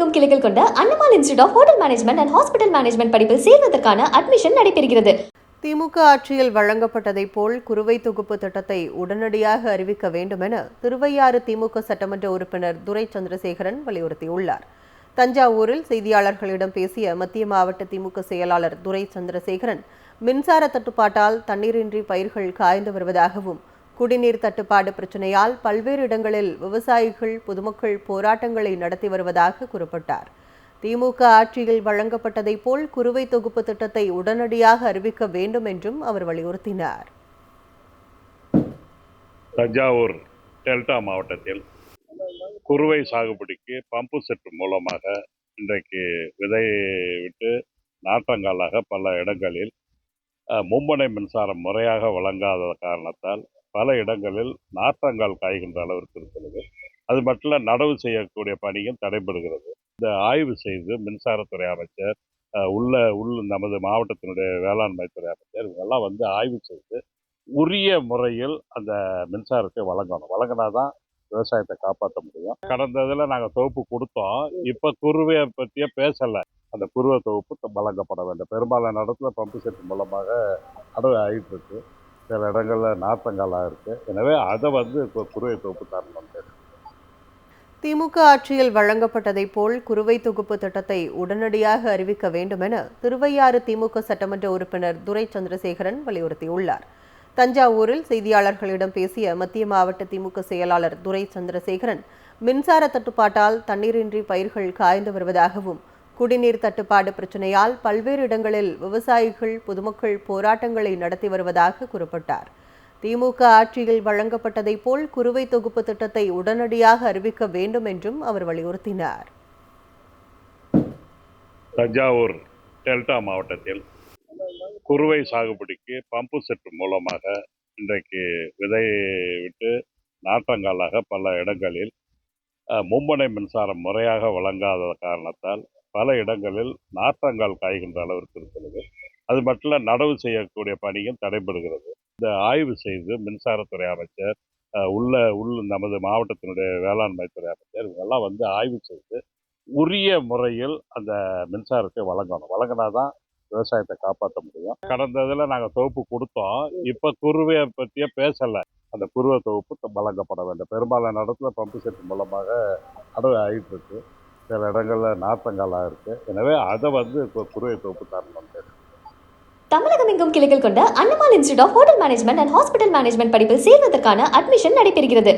தமிழகமெங்கும் கிளைகள் கொண்ட Annamal institute of hotel management and hospital management படிப்பில் சேர்வதற்கான அட்மிஷன் நடைபெறுகிறது. திமுக ஆட்சியில் வழங்கப்பட்டதைப் போல் குறுவை தொகுப்பு திட்டத்தை உடனடியாக அறிவிக்க வேண்டும் என திருவையாறு திமுக சட்டமன்ற உறுப்பினர் துரை சந்திரசேகரன் வலியுறுத்தியுள்ளார். தஞ்சாவூரில் செய்தியாளர்களிடம் பேசிய மத்திய மாவட்ட திமுக செயலாளர் துரை சந்திரசேகரன், மின்சார தட்டுப்பாட்டால் தண்ணீரின்றி பயிர்கள் காய்ந்து வருவதாகவும், குடிநீர் தட்டுப்பாடு பிரச்சினையால் பல்வேறு இடங்களில் விவசாயிகள் பொதுமக்கள் போராட்டங்களை நடத்தி வருவதாக குறிப்பிட்டார். திமுக ஆட்சியில் வழங்கப்பட்டதைப் போல் குறுவை தொகுப்பு திட்டத்தை உடனடியாக அறிவிக்க வேண்டும் என்றும் அவர் வலியுறுத்தினார். தஞ்சாவூர் டெல்டா மாவட்டத்தில் குறுவை சாகுபடிக்கு பம்பு செட் மூலமாக இன்றைக்கு விதை விட்டு நாற்றங்காலாக பல இடங்களில் மும்முனை மின்சாரம் முறையாக வழங்காத காரணத்தால் பல இடங்களில் நாற்றங்கால் காய்கின்ற அளவிற்கு இருக்கிறது. அது மட்டும் நடவு செய்யக்கூடிய பணியும் தடைபடுகிறது. இந்த ஆய்வு செய்து மின்சாரத்துறை அமைச்சர், நமது மாவட்டத்தினுடைய வேளாண்மை துறை அமைச்சர் இவங்கெல்லாம் வந்து ஆய்வு செய்து உரிய முறையில் அந்த மின்சாரத்தை வழங்கினாதான் விவசாயத்தை காப்பாற்ற முடியும். கடந்த இதில் நாங்கள் தொகுப்பு கொடுத்தோம். இப்போ குறுவையை பற்றியே பேசலை. அந்த குறுவை தொகுப்பு வழங்கப்பட வேண்டும். பெரும்பாலான இடத்துல பம்பு செட் மூலமாக நடவு ஆகிட்டு இருக்கு. சில இடங்களில் நாற்றங்காலாக இருக்கு. எனவே அதை வந்து இப்போ குறுவை தொகுப்பு தரணும். திமுக ஆட்சியில் வழங்கப்பட்டதைப் போல் குறுவை தொகுப்பு திட்டத்தை உடனடியாக அறிவிக்க வேண்டும் என திருவையாறு திமுக சட்டமன்ற உறுப்பினர் துரை சந்திரசேகரன் வலியுறுத்தியுள்ளார். தஞ்சாவூரில் செய்தியாளர்களிடம் பேசிய மத்திய மாவட்ட திமுக செயலாளர் துரை சந்திரசேகரன், மின்சார தட்டுப்பாட்டால் தண்ணீரின்றி பயிர்கள் காய்ந்து வருவதாகவும், குடிநீர் தட்டுப்பாடு பிரச்சினையால் பல்வேறு இடங்களில் விவசாயிகள் பொதுமக்கள் போராட்டங்களை நடத்தி வருவதாக குறிப்பிட்டார். திமுக ஆட்சியில் வழங்கப்பட்டதைப் போல் குறுவை தொகுப்பு திட்டத்தை உடனடியாக அறிவிக்க வேண்டும் என்றும் அவர் வலியுறுத்தினார். தஞ்சாவூர் டெல்டா மாவட்டத்தில் குறுவை சாகுபடிக்கு பம்பு செட் மூலமாக இன்றைக்கு விதை விட்டு நாற்றங்காலாக பல இடங்களில் மும்முனை மின்சாரம் முறையாக வழங்காத காரணத்தால் பல இடங்களில் நாற்றங்கால் காய்கின்ற அளவிற்கு இருக்கிறது. அது மட்டும் நடவு செய்யக்கூடிய பணியும் தடைபடுகிறது. இந்த ஆய்வு செய்து மின்சாரத்துறை அமைச்சர், நமது மாவட்டத்தினுடைய வேளாண்மை துறை அமைச்சர் இவங்கெல்லாம் வந்து ஆய்வு செய்து உரிய முறையில் அந்த மின்சாரத்தை வழங்கினாதான் விவசாயத்தை காப்பாற்ற முடியும். கடந்த இதில் நாங்கள் தொகுப்பு கொடுத்தோம். இப்போ குறுவையை பற்றியே பேசலை. அந்த குறுவை தொகுப்பு வழங்கப்பட வேண்டும். பெரும்பாலான இடத்துல பம்பு செட் மூலமாக நடவு ஆகிட்டு இருக்கு. சில இடங்களில் நாற்றங்காலாக இருக்கு. எனவே அதை வந்து இப்போ குறுவை தொகுப்பு தரணும். தமிழகமெங்கும் கிளைகள் கொண்ட Annamal institute of hotel management and hospital management படிப்பில் சேர்வதற்கான அட்மிஷன் நடைபெறுகிறது.